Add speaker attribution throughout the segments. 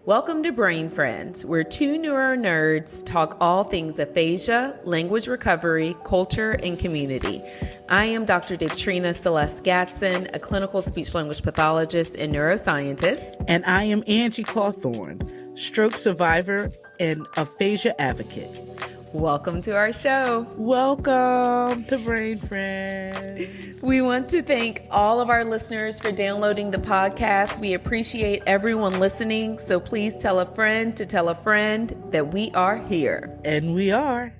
Speaker 1: Welcome to Brain Friends, where two neuro nerds talk all things aphasia, language recovery, culture, and community. I am Dr. Davetrina Seles Gadson, a clinical speech-language pathologist and neuroscientist.
Speaker 2: And I am Angie stroke survivor and aphasia advocate.
Speaker 1: Welcome to our show.
Speaker 2: Welcome to Brain Friends.
Speaker 1: We want to thank all of our listeners for downloading the podcast. We appreciate everyone listening, so please tell a friend to tell a friend that we are here.
Speaker 2: And we are.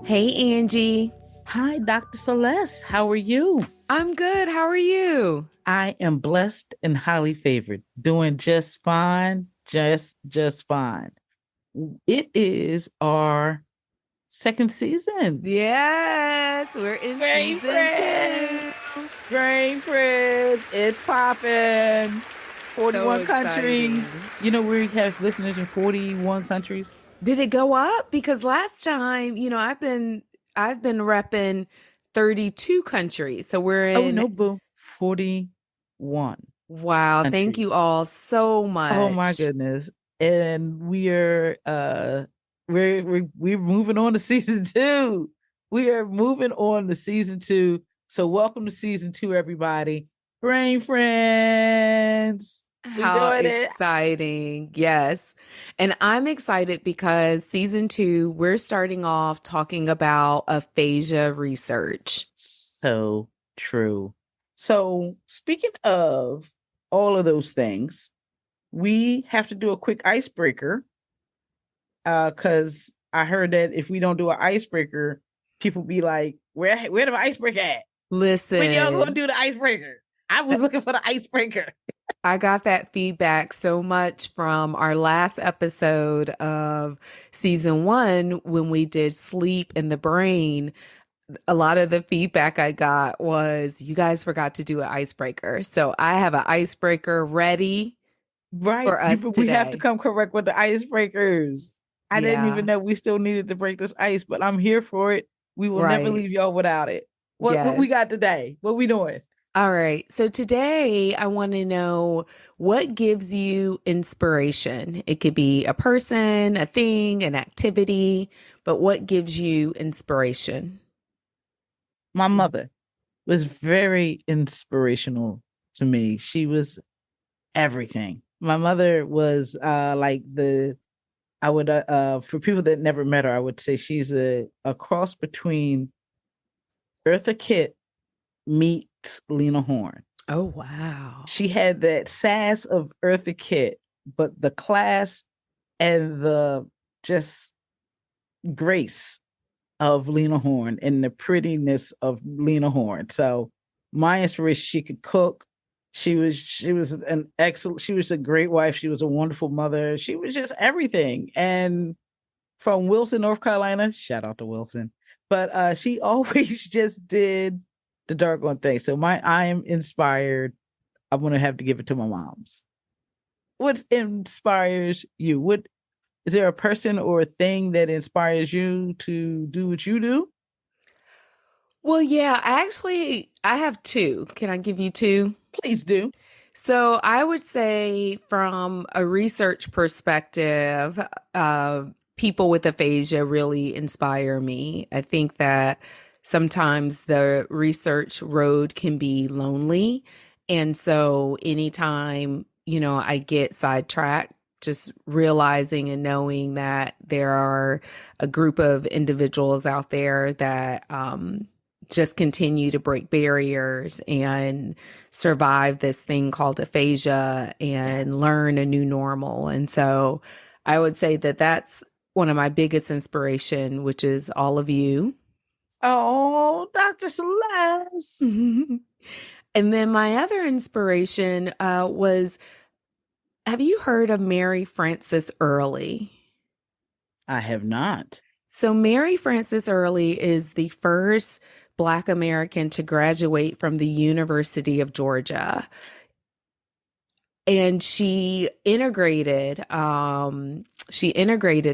Speaker 1: Hey, Angie.
Speaker 2: Hi, Dr. Celeste. How are you?
Speaker 1: I'm good. How are you?
Speaker 2: I am blessed and highly favored. Doing just fine. Just fine. It is our second season.
Speaker 1: Yes, we're in
Speaker 2: Brain
Speaker 1: season
Speaker 2: Friends.
Speaker 1: 2.
Speaker 2: Brain Friends. It's popping. 41 countries. You know, we have listeners in 41 countries.
Speaker 1: Did it go up? Because last time, I've been repping 32 countries. So we're in
Speaker 2: 41.
Speaker 1: Wow,
Speaker 2: countries.
Speaker 1: Thank you all so much.
Speaker 2: Oh my goodness. And we're moving on to season 2. We are moving on to season 2. So welcome to season 2, everybody. Brain Friends.
Speaker 1: How exciting. Yes. And I'm excited because season 2, we're starting off talking about aphasia research.
Speaker 2: So true. So speaking of all of those things, we have to do a quick icebreaker because I heard that if we don't do an icebreaker, people be like, where the icebreaker at?
Speaker 1: Listen.
Speaker 2: When y'all gonna do the icebreaker? I was looking for the icebreaker.
Speaker 1: I got that feedback so much from our last episode of season 1 when we did sleep in the brain. A lot of the feedback I got was you guys forgot to do an icebreaker. So I have an icebreaker ready for us today.
Speaker 2: We have to come correct with the icebreakers. I didn't even know we still needed to break this ice, but I'm here for it. We will never leave y'all without it. What we got today? What we doing?
Speaker 1: All right. So today I want to know what gives you inspiration. It could be a person, a thing, an activity, but what gives you inspiration?
Speaker 2: My mother was very inspirational to me. She was everything. My mother was for people that never met her, I would say she's a cross between Eartha Kitt meets Lena Horne.
Speaker 1: Oh, wow.
Speaker 2: She had that sass of Eartha Kitt, but the class and the just grace of Lena Horne and the prettiness of Lena Horne. So my inspiration, she could cook. She was a great wife. She was a wonderful mother. She was just everything. And from Wilson, North Carolina, shout out to Wilson. But she always just did the doggone thing. So I am inspired. I'm going to have to give it to my mom's. What inspires you? Is there a person or a thing that inspires you to do what you do?
Speaker 1: Well, yeah, I have 2. Can I give you 2?
Speaker 2: Please do.
Speaker 1: So I would say from a research perspective, people with aphasia really inspire me. I think that sometimes the research road can be lonely. And so anytime, I get sidetracked, just realizing and knowing that there are a group of individuals out there that just continue to break barriers and survive this thing called aphasia and learn a new normal. And so I would say that that's one of my biggest inspiration, which is all of you.
Speaker 2: Oh, Dr. Celeste.
Speaker 1: And then my other inspiration was, have you heard of Mary Frances Early?
Speaker 2: I have not.
Speaker 1: So Mary Frances Early is the first Black American to graduate from the University of Georgia. And she integrated the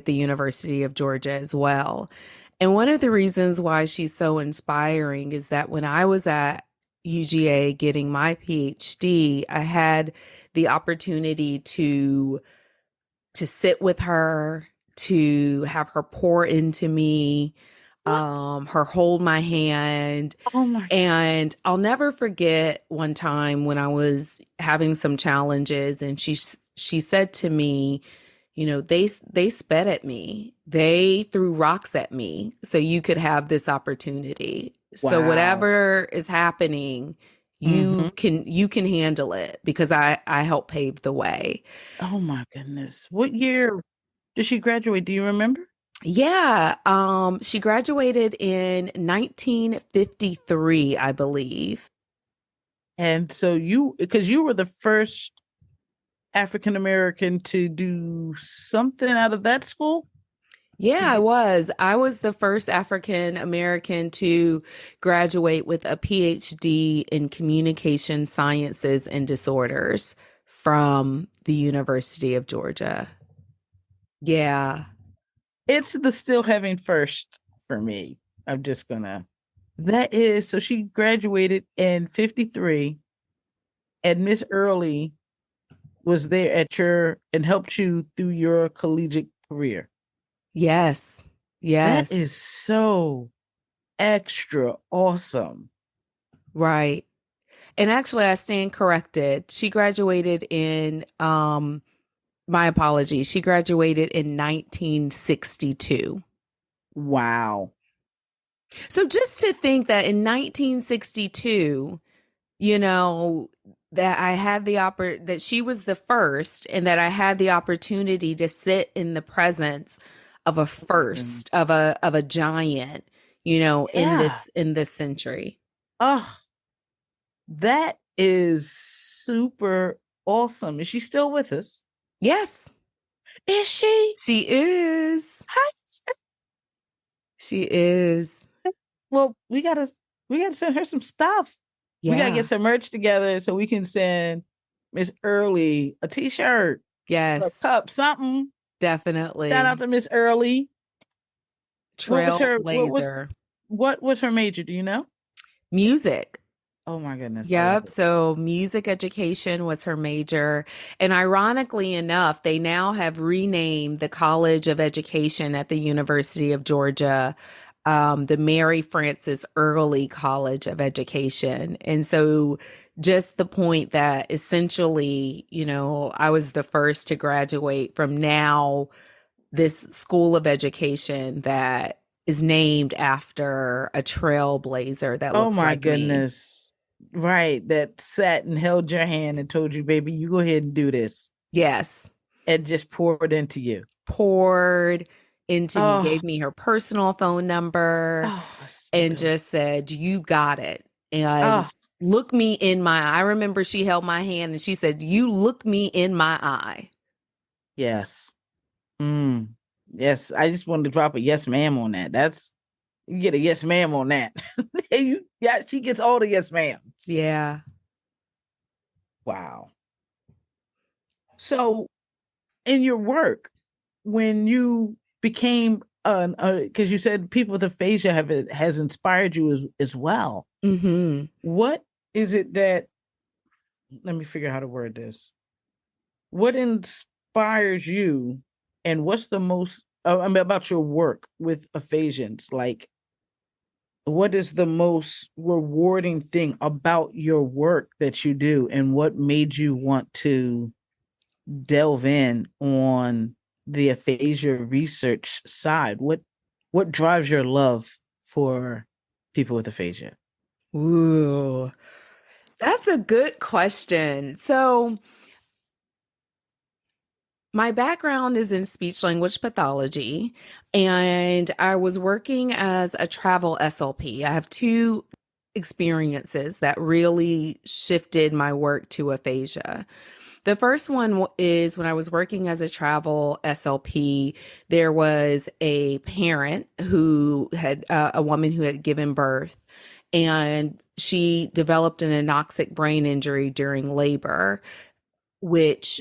Speaker 1: University of Georgia as well. And one of the reasons why she's so inspiring is that when I was at UGA getting my PhD, I had the opportunity to sit with her, to have her pour into me,
Speaker 2: What?
Speaker 1: her hold my hand.
Speaker 2: Oh my.
Speaker 1: And I'll never forget one time when I was having some challenges, and she said to me, you know, they sped at me. They threw rocks at me so you could have this opportunity. So
Speaker 2: Wow.
Speaker 1: whatever is happening,
Speaker 2: Hmm.
Speaker 1: you can handle it because I help pave the way.
Speaker 2: Oh my goodness. What year did she graduate? Do you remember?
Speaker 1: Yeah, she graduated in 1953, I believe.
Speaker 2: And so because you were the first African American to do something out of that school
Speaker 1: Yeah,
Speaker 2: to
Speaker 1: I
Speaker 2: get.
Speaker 1: was. I was the first African American to graduate with a PhD in communication sciences and disorders from the University of Georgia. Yeah.
Speaker 2: It's the still having first for me. I'm just gonna. That is so she graduated in 53, and Miss Early was there at your and helped you through your collegiate career.
Speaker 1: Yes.
Speaker 2: That
Speaker 1: Yes.
Speaker 2: is so extra awesome.
Speaker 1: Right. And actually I stand corrected. She graduated in my apologies. She graduated in 1962.
Speaker 2: Wow.
Speaker 1: So just to think that in 1962, you know, that I had that she was the first and that I had the opportunity to sit in the presence of a
Speaker 2: Oh my goodness.
Speaker 1: first of a giant, you know,
Speaker 2: Yeah.
Speaker 1: in this century.
Speaker 2: Oh, that is super awesome. Is she still with us?
Speaker 1: Yes,
Speaker 2: Is she?
Speaker 1: she is.
Speaker 2: Hi.
Speaker 1: She is.
Speaker 2: Well, we gotta send her some stuff. We gotta get
Speaker 1: Yeah.
Speaker 2: some merch together so we can send Miss Early a t-shirt, a
Speaker 1: Yes,
Speaker 2: cup, something. Shout out
Speaker 1: definitely.
Speaker 2: to Miss Early. What was her
Speaker 1: Trailblazer.
Speaker 2: what was her major? Do you know?
Speaker 1: Music.
Speaker 2: Oh my goodness, I love
Speaker 1: Yep.
Speaker 2: it.
Speaker 1: So music education was her major. And ironically enough, they now have renamed the College of Education at the University of Georgia, the Mary Frances Early College of Education. And so just the point that essentially, you know, I was the first to graduate from now this school of education that is named after a trailblazer that
Speaker 2: Oh
Speaker 1: looks
Speaker 2: my
Speaker 1: like me.
Speaker 2: goodness. Right. That sat and held your hand and told you, baby, you go ahead and do this
Speaker 1: Yes.
Speaker 2: and just poured into you.
Speaker 1: Poured into me,
Speaker 2: Oh,
Speaker 1: gave me her personal phone number,
Speaker 2: so
Speaker 1: and
Speaker 2: good.
Speaker 1: just said, "You got it." And
Speaker 2: Oh,
Speaker 1: look me in my eye. I remember she held my hand and she said, "You look me in my eye."
Speaker 2: yes. Mm. Yes. I just wanted to drop a yes, ma'am on that. You get a yes, ma'am on that. Yeah, she gets all the yes, ma'ams.
Speaker 1: Yeah.
Speaker 2: Wow. So in your work, when you became because you said people with aphasia has inspired you as well.
Speaker 1: Mhm.
Speaker 2: What is it that let me figure out how to word this. What inspires you, and what's the most I mean about your work with aphasians? Like, what is the most rewarding thing about your work that you do, and what made you want to delve in on the aphasia research side? What drives your love for people with aphasia?
Speaker 1: Ooh. That's a good question. So, my background is in speech language pathology, and I was working as a travel SLP. I have two experiences that really shifted my work to aphasia. The first one is when I was working as a travel SLP, there was a parent who had a woman who had given birth, and she developed an anoxic brain injury during labor, which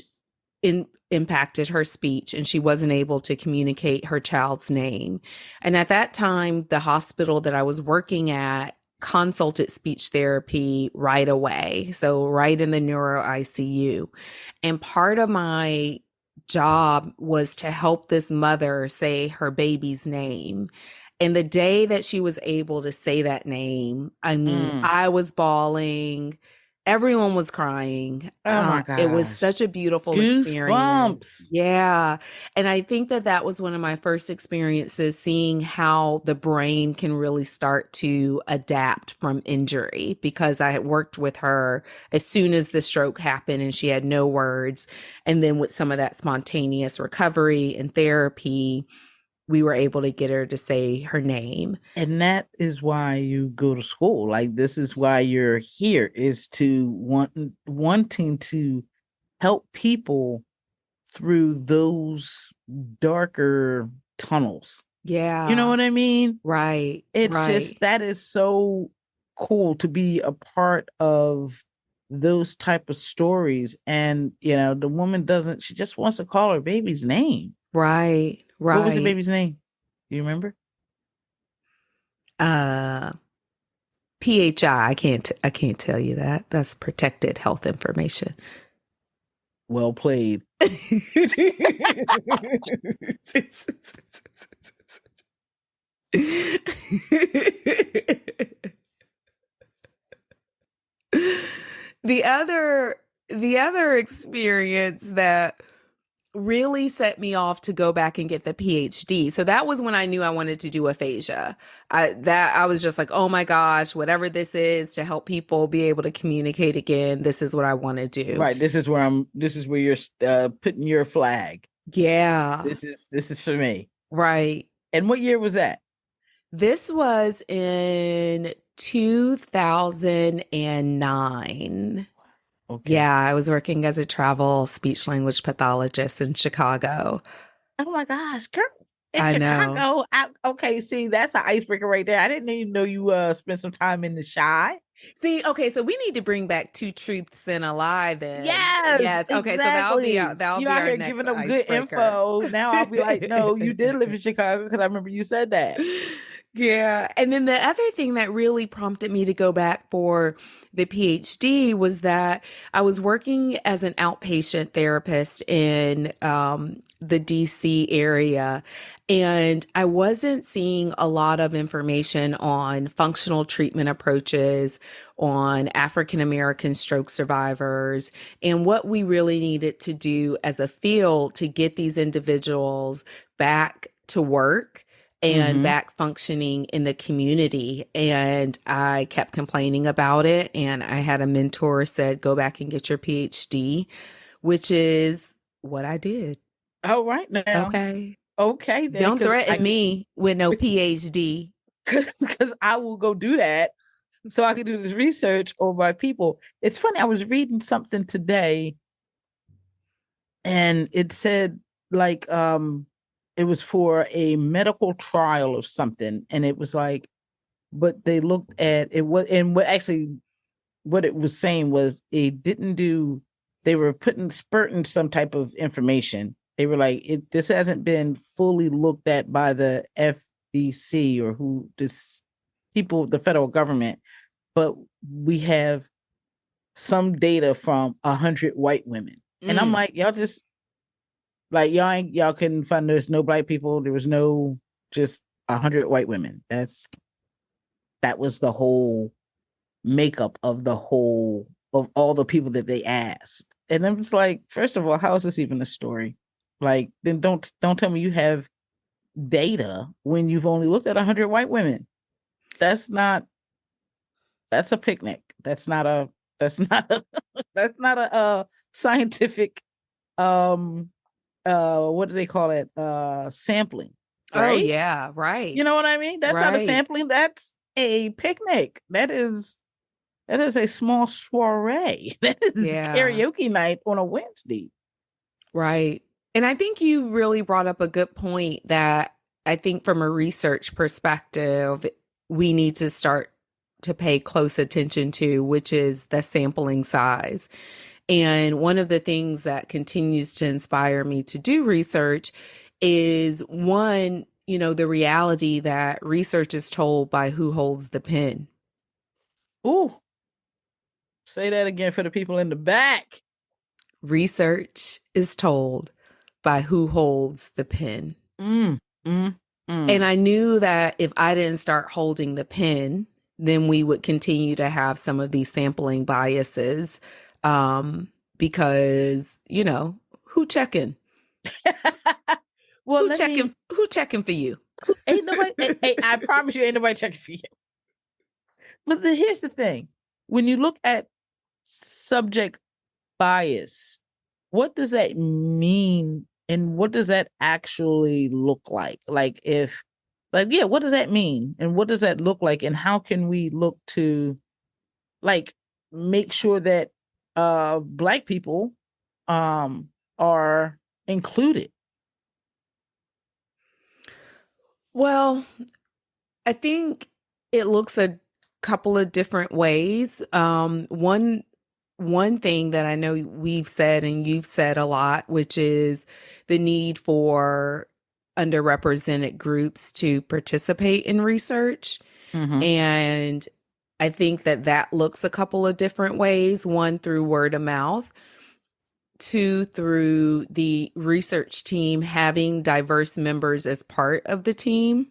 Speaker 1: impacted her speech, and she wasn't able to communicate her child's name. And at that time, the hospital that I was working at consulted speech therapy right away. So right in the neuro ICU. And part of my job was to help this mother say her baby's name. And the day that she was able to say that name, I mean, I was bawling. Everyone was crying.
Speaker 2: Oh my
Speaker 1: It was such
Speaker 2: gosh.
Speaker 1: a beautiful experience.
Speaker 2: Goosebumps.
Speaker 1: Yeah. And I think that that was one of my first experiences seeing how the brain can really start to adapt from injury, because I had worked with her as soon as the stroke happened and she had no words. And then with some of that spontaneous recovery and therapy, we were able to get her to say her name.
Speaker 2: And that is why you go to school. Like, this is why you're here, is to wanting to help people through those darker tunnels.
Speaker 1: Yeah.
Speaker 2: You know what I mean?
Speaker 1: Right.
Speaker 2: It's just,
Speaker 1: Right.
Speaker 2: that is so cool to be a part of those type of stories. And, the woman she just wants to call her baby's name.
Speaker 1: Right. Right.
Speaker 2: What was the baby's name? Do you remember?
Speaker 1: PHI. I can't tell you that. That's protected health information.
Speaker 2: Well played.
Speaker 1: The other experience that really set me off to go back and get the PhD. So that was when I knew I wanted to do aphasia. I was just like, oh my gosh, whatever this is to help people be able to communicate again, this is what I want to do.
Speaker 2: Right. This is where you're putting your flag.
Speaker 1: Yeah.
Speaker 2: This is for me.
Speaker 1: Right.
Speaker 2: And what year was that?
Speaker 1: This was in 2009.
Speaker 2: Okay.
Speaker 1: Yeah, I was working as a travel speech language pathologist in Chicago.
Speaker 2: Oh my gosh, girl. In
Speaker 1: I
Speaker 2: Chicago.
Speaker 1: know.
Speaker 2: Okay, see, that's an icebreaker right there. I didn't even know you spent some time in the Chi.
Speaker 1: See, okay, so we need to bring back Two Truths and a Lie then.
Speaker 2: Yes.
Speaker 1: Okay,
Speaker 2: exactly.
Speaker 1: so that'll be our
Speaker 2: here
Speaker 1: next
Speaker 2: giving them
Speaker 1: icebreaker.
Speaker 2: good info. Now I'll be like, no, you did live in Chicago, because I remember you said that.
Speaker 1: Yeah. And then the other thing that really prompted me to go back for the PhD was that I was working as an outpatient therapist in the DC area, and I wasn't seeing a lot of information on functional treatment approaches, on African American stroke survivors, and what we really needed to do as a field to get these individuals back to work and back functioning in the community. And I kept complaining about it. And I had a mentor said, go back and get your PhD, which is what I did.
Speaker 2: Oh, right now.
Speaker 1: Okay.
Speaker 2: Okay. Then,
Speaker 1: Don't threaten me with no PhD.
Speaker 2: Because I will go do that so I can do this research on my people. It's funny. I was reading something today, and it said, like, it was for a medical trial of something, and it was like, but they looked at it, and what it was saying was they were spurting some type of information. They were like, this hasn't been fully looked at by the FDC or the federal government, but we have some data from 100 white women. And I'm like, y'all just, like, y'all couldn't find, there's no black people. There was no, just 100 white women. That was the whole makeup of all the people that they asked. And I'm just like, first of all, how is this even a story? Like, then don't tell me you have data when you've only looked at 100 white women. That's a picnic. That's not a scientific what do they call it? Sampling. Right?
Speaker 1: Oh, yeah. Right.
Speaker 2: You know what I mean? That's not a sampling. That's a picnic. That is a small soiree. That is karaoke night on a Wednesday.
Speaker 1: Right. And I think you really brought up a good point that I think from a research perspective, we need to start to pay close attention to, which is the sampling size. And one of the things that continues to inspire me to do research is, one, the reality that research is told by who holds the pen.
Speaker 2: Ooh, say that again for the people in the back.
Speaker 1: Research is told by who holds the pen.
Speaker 2: Mm, mm,
Speaker 1: And
Speaker 2: mm.
Speaker 1: I knew that if I didn't start holding the pen, then we would continue to have some of these sampling biases. Because, who checking?
Speaker 2: Well, let me.
Speaker 1: Who checking for you?
Speaker 2: Ain't nobody. I promise you, ain't nobody checking for you. But here's the thing: when you look at subject bias, what does that mean, and what does that actually look like? Yeah, what does that mean, and what does that look like, and how can we look to like make sure that Black people are included?
Speaker 1: Well, I think it looks a couple of different ways. One thing that I know we've said and you've said a lot, which is the need for underrepresented groups to participate in research.
Speaker 2: Mm-hmm.
Speaker 1: And I think that looks a couple of different ways. One, through word of mouth. Two, through the research team having diverse members as part of the team.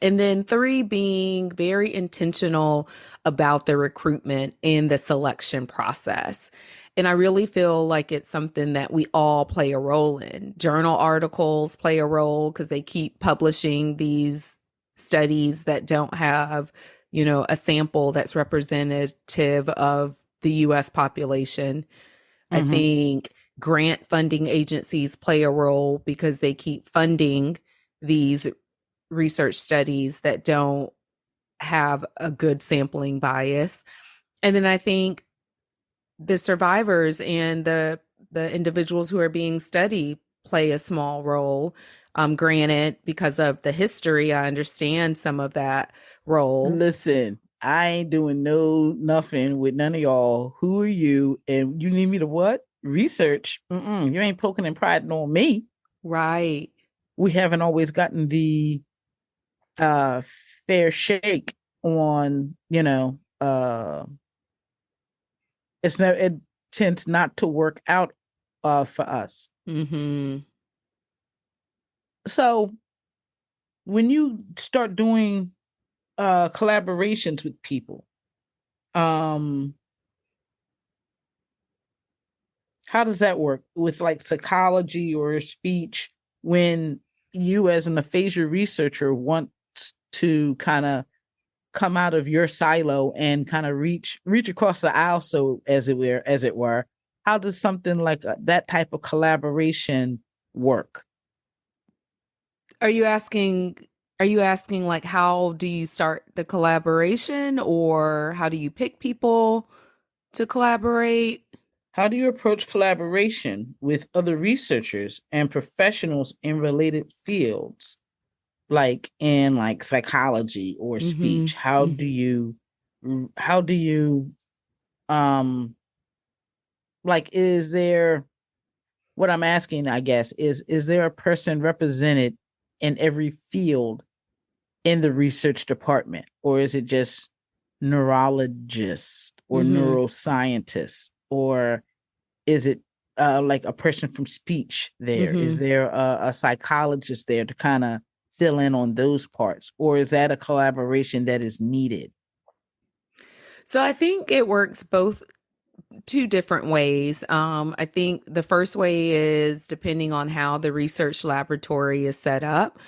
Speaker 1: And then three, being very intentional about the recruitment and the selection process. And I really feel like it's something that we all play a role in. Journal articles play a role because they keep publishing these studies that don't have, a sample that's representative of the US population. I
Speaker 2: Mm-hmm.
Speaker 1: think grant funding agencies play a role because they keep funding these research studies that don't have a good sampling bias. And then I think the survivors and the individuals who are being studied play a small role. Granted, because of the history, I understand some of that role.
Speaker 2: Listen, I ain't doing nothing with none of y'all. Who are you? And you need me to what? Research. You ain't poking and prodding on me.
Speaker 1: Right.
Speaker 2: We haven't always gotten the uh fair shake on, it tends not to work out for us.
Speaker 1: Mm-hmm.
Speaker 2: So when you start doing collaborations with people, um how does that work with like psychology or speech when you as an aphasia researcher want to kind of come out of your silo and kind of reach across the aisle, so as it were, how does something like that type of collaboration work?
Speaker 1: Are you asking like how do you start the collaboration or how do you pick people to collaborate?
Speaker 2: How do you approach collaboration with other researchers and professionals in related fields, like in like psychology or
Speaker 1: Mm-hmm.
Speaker 2: speech? How do you um like, is there, what I'm asking, I guess, is there a person represented in every field in the research department, or is it just neurologists or
Speaker 1: Mm-hmm.
Speaker 2: neuroscientists, or is it like a person from speech there? Is
Speaker 1: Mm-hmm.
Speaker 2: there a psychologist there to kind of fill in on those parts, or is that a collaboration that is needed?
Speaker 1: So I think it works both two different ways. I think the first way is depending on how the research laboratory is set up.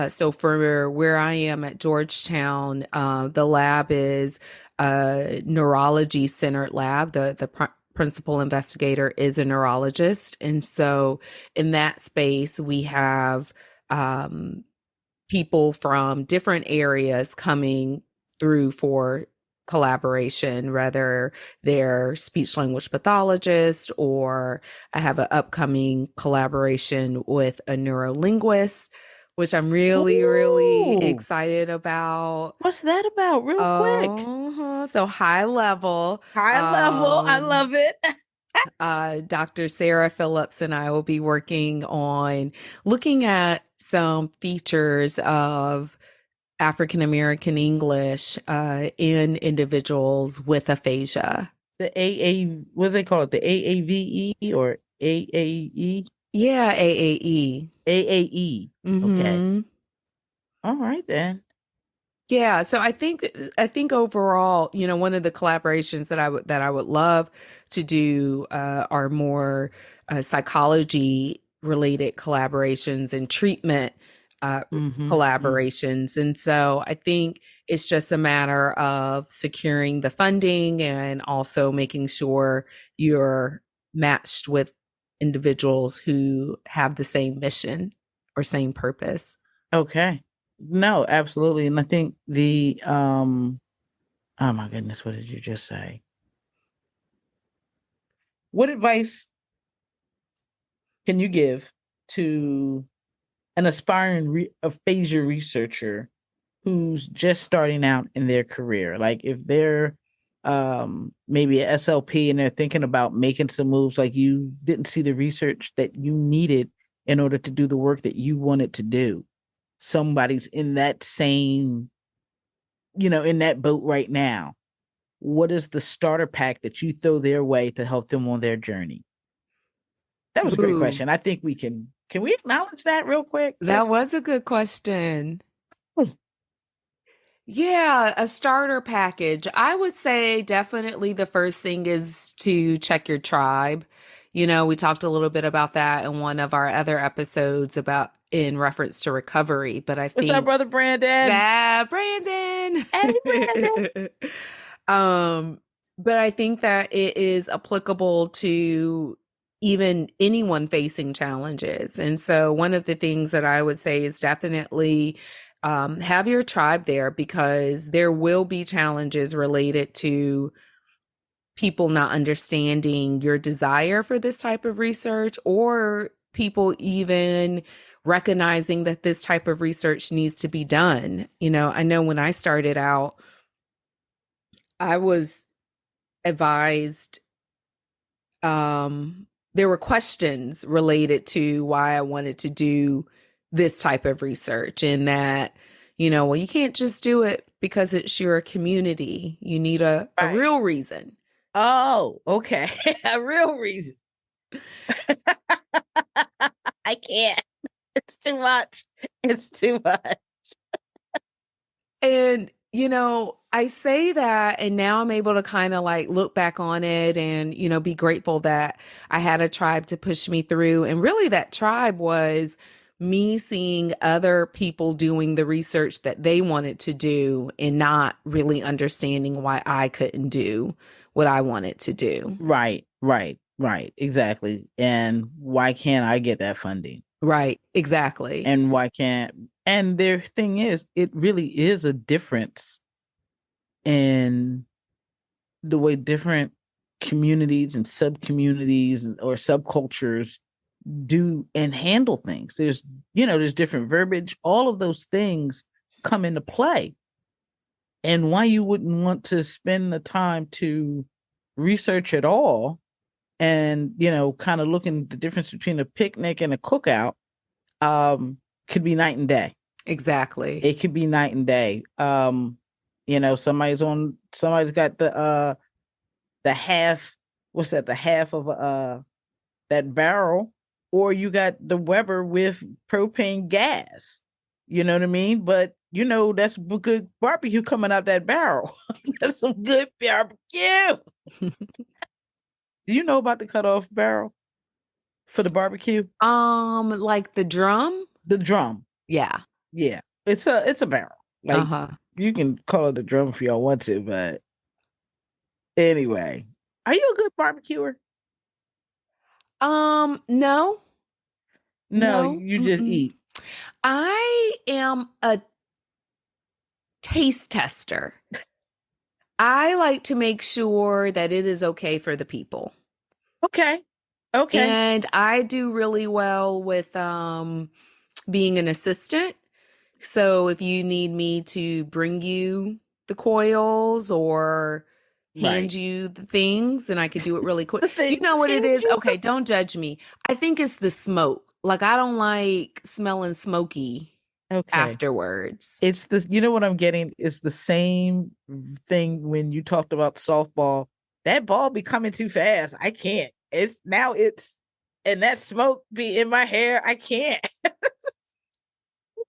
Speaker 1: So for where I am at Georgetown, the lab is a neurology centered lab. The principal investigator is a neurologist. And so in that space, we have people from different areas coming through for collaboration, whether they're speech language pathologist or I have an upcoming collaboration with a neurolinguist, which I'm really, really
Speaker 2: Ooh,
Speaker 1: excited about.
Speaker 2: what's that about, real quick?
Speaker 1: So high level.
Speaker 2: High level, I love it.
Speaker 1: Dr. Sarah Phillips and I will be working on looking at some features of African American English in individuals with aphasia.
Speaker 2: The AA, what do they call it? The AAVE or AAE?
Speaker 1: Yeah, AAE.
Speaker 2: AAE. Okay.
Speaker 1: Mm-hmm.
Speaker 2: All right then.
Speaker 1: Yeah, so I think overall, one of the collaborations that I would love to do are more psychology related collaborations and treatment
Speaker 2: Mm-hmm.
Speaker 1: collaborations. And so I think it's just a matter of securing the funding and also making sure you're matched with individuals who have the same mission or same purpose.
Speaker 2: Okay. No, absolutely. And I think oh my goodness, what did you just say? What advice can you give to an aspiring aphasia researcher who's just starting out in their career? Like if they're maybe a SLP and they're thinking about making some moves, like you didn't see the research that you needed in order to do the work that you wanted to do. Somebody's in that same, in that boat right now. What is the starter pack that you throw their way to help them on their journey? That was a great
Speaker 1: Ooh,
Speaker 2: question. I think can we acknowledge that real quick?
Speaker 1: that
Speaker 2: Just
Speaker 1: was a good question. Yeah, a starter package. I would say definitely the first thing is to check your tribe. We talked a little bit about that in one of our other episodes about in reference to recovery, but I
Speaker 2: what's up,
Speaker 1: think
Speaker 2: brother Brandon?
Speaker 1: that Brandon.
Speaker 2: Hey, Brandon.
Speaker 1: um, but I think that it is applicable to even anyone facing challenges. And so one of the things that I would say is definitely have your tribe there because there will be challenges related to people not understanding your desire for this type of research or people even recognizing that this type of research needs to be done. I know when I started out, I was advised there were questions related to why I wanted to do this type of research and that, well, you can't just do it because it's your community. You need a
Speaker 2: Right.
Speaker 1: real reason.
Speaker 2: Oh, okay. A real reason. I can't. It's too much. It's too much.
Speaker 1: And, I say that and now I'm able to kind of like look back on it and, be grateful that I had a tribe to push me through. And really that tribe was me seeing other people doing the research that they wanted to do and not really understanding why I couldn't do what I wanted to do.
Speaker 2: Right, right, right. Exactly. And why can't I get that funding?
Speaker 1: Right. Exactly.
Speaker 2: And why can't, and their thing is, it really is a difference in the way different communities and sub communities or subcultures do and handle things. There's different verbiage. All of those things come into play. And why you wouldn't want to spend the time to research it all and, kind of looking at the difference between a picnic and a cookout, could be night and day.
Speaker 1: Exactly.
Speaker 2: It could be night and day. Somebody's got the half, what's that, the half of that barrel, or you got the Weber with propane gas. You know what I mean? But that's good barbecue coming out that barrel. That's some good barbecue. Do you know about the cutoff barrel for the barbecue?
Speaker 1: Like the drum?
Speaker 2: The drum.
Speaker 1: Yeah.
Speaker 2: Yeah. It's a barrel. Like
Speaker 1: Uh-huh.
Speaker 2: you can call it a drum if y'all want to, but anyway. Are you a good barbecuer?
Speaker 1: No.
Speaker 2: No,
Speaker 1: No.
Speaker 2: you just
Speaker 1: Mm-mm.
Speaker 2: eat.
Speaker 1: I am a taste tester. I like to make sure that it is okay for the people.
Speaker 2: Okay. Okay.
Speaker 1: And I do really well with being an assistant. So if you need me to bring you the coils or hand
Speaker 2: Right.
Speaker 1: you the things and I could do it really quick.
Speaker 2: The
Speaker 1: You
Speaker 2: things
Speaker 1: know what it is?
Speaker 2: you
Speaker 1: Okay, don't judge me. I think it's the smoke. Like I don't like smelling smoky.
Speaker 2: Okay.
Speaker 1: afterwards.
Speaker 2: It's this, you know what I'm getting? It's the same thing when you talked about softball. That ball be coming too fast. I can't. And that smoke be in my hair. I can't. I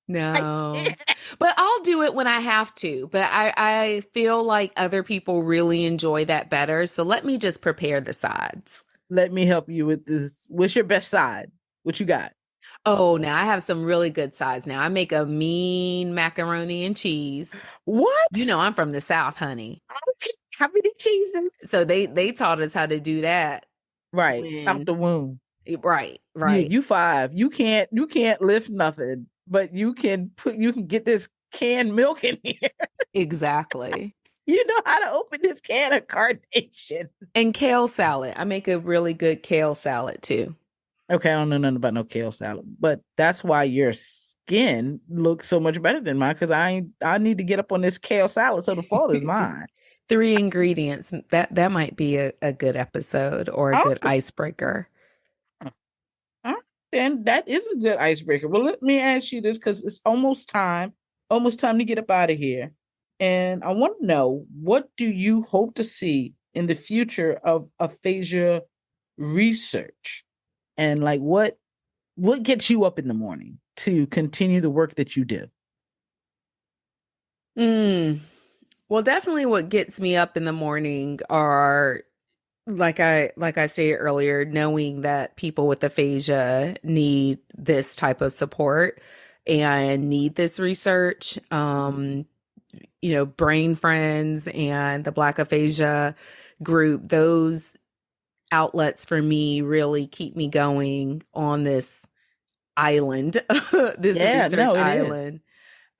Speaker 1: No,
Speaker 2: can't.
Speaker 1: but I'll do it when I have to. But I feel like other people really enjoy that better. So let me just prepare the sides.
Speaker 2: Let me help you with this. What's your best side? What you got?
Speaker 1: Oh, now I have some really good sides now. I make a mean macaroni and cheese. You know,
Speaker 2: What?
Speaker 1: I'm from the South, honey.
Speaker 2: How many cheeses?
Speaker 1: So they taught us how to do that
Speaker 2: Right. Out
Speaker 1: when
Speaker 2: the womb.
Speaker 1: right,
Speaker 2: Yeah,
Speaker 1: right.
Speaker 2: you 5. You can't lift nothing, but you can get this canned milk in here.
Speaker 1: Exactly.
Speaker 2: You know how to open this can of carnation.
Speaker 1: And kale salad. I make a really good kale salad too.
Speaker 2: Okay, I don't know nothing about no kale salad, but that's why your skin looks so much better than mine, because I need to get up on this kale salad, so the fault is mine.
Speaker 1: Three ingredients. That might be a good episode or a
Speaker 2: Oh,
Speaker 1: good icebreaker.
Speaker 2: and that is a good icebreaker. Well, let me ask you this, because it's almost time to get up out of here. And I want to know, what do you hope to see in the future of aphasia research? And like what gets you up in the morning to continue the work that you do?
Speaker 1: Well, definitely what gets me up in the morning are like I stated earlier, knowing that people with aphasia need this type of support and need this research. Brain Friends and the Black Aphasia group, those outlets for me really keep me going on this island, this
Speaker 2: Yeah,
Speaker 1: research
Speaker 2: no, it is.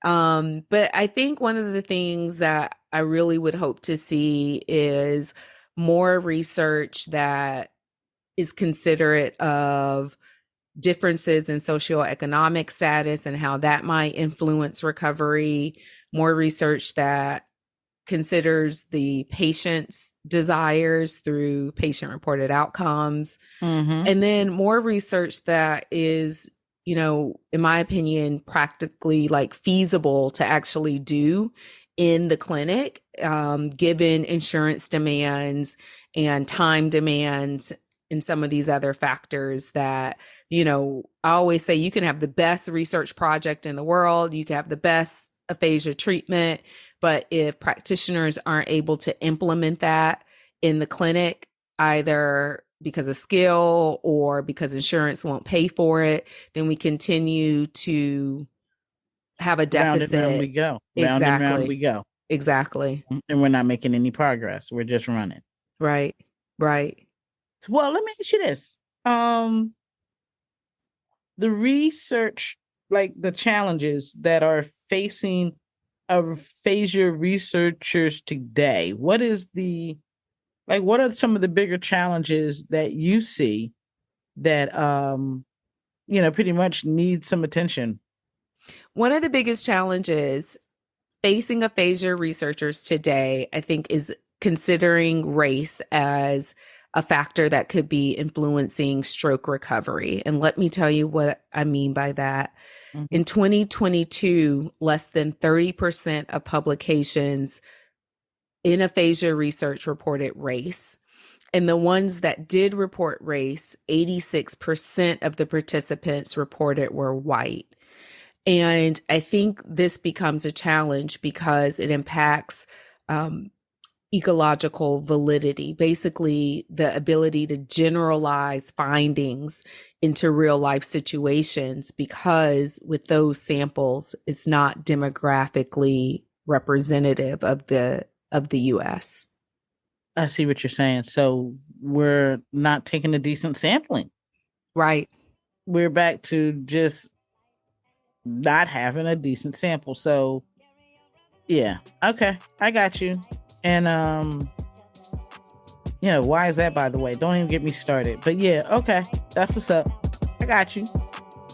Speaker 1: island. But I think one of the things that I really would hope to see is more research that is considerate of differences in socioeconomic status and how that might influence recovery, more research that considers the patient's desires through patient-reported outcomes, and then more research that is, in my opinion, practically like feasible to actually do in the clinic, given insurance demands and time demands and some of these other factors that, I always say you can have the best research project in the world, you can have the best aphasia treatment, but if practitioners aren't able to implement that in the clinic, either because of skill or because insurance won't pay for it, then we continue to have a
Speaker 2: Round and round
Speaker 1: deficit.
Speaker 2: we go. Round and round we
Speaker 1: Exactly.
Speaker 2: go.
Speaker 1: Exactly.
Speaker 2: And we're not making any progress. We're just running.
Speaker 1: Right. Right.
Speaker 2: Well, let me ask you this. The research, like the challenges that are facing aphasia researchers today, what are some of the bigger challenges that you see that pretty much need some attention?
Speaker 1: One of the biggest challenges facing aphasia researchers today, I think, is considering race as a factor that could be influencing stroke recovery. And let me tell you what I mean by that. In 2022, less than 30% of publications in aphasia research reported race. And the ones that did report race, 86% of the participants reported were white. And I think this becomes a challenge because it impacts ecological validity, basically the ability to generalize findings into real life situations, because with those samples, it's not demographically representative of the US.
Speaker 2: I see what you're saying. So we're not taking a decent sampling.
Speaker 1: Right.
Speaker 2: We're back to just not having a decent sample. So yeah, okay, I got you. And why is that, by the way? Don't even get me started. But yeah, okay, that's what's up. I got you.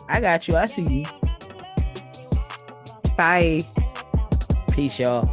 Speaker 2: I see you.
Speaker 1: Bye.
Speaker 2: Peace, y'all.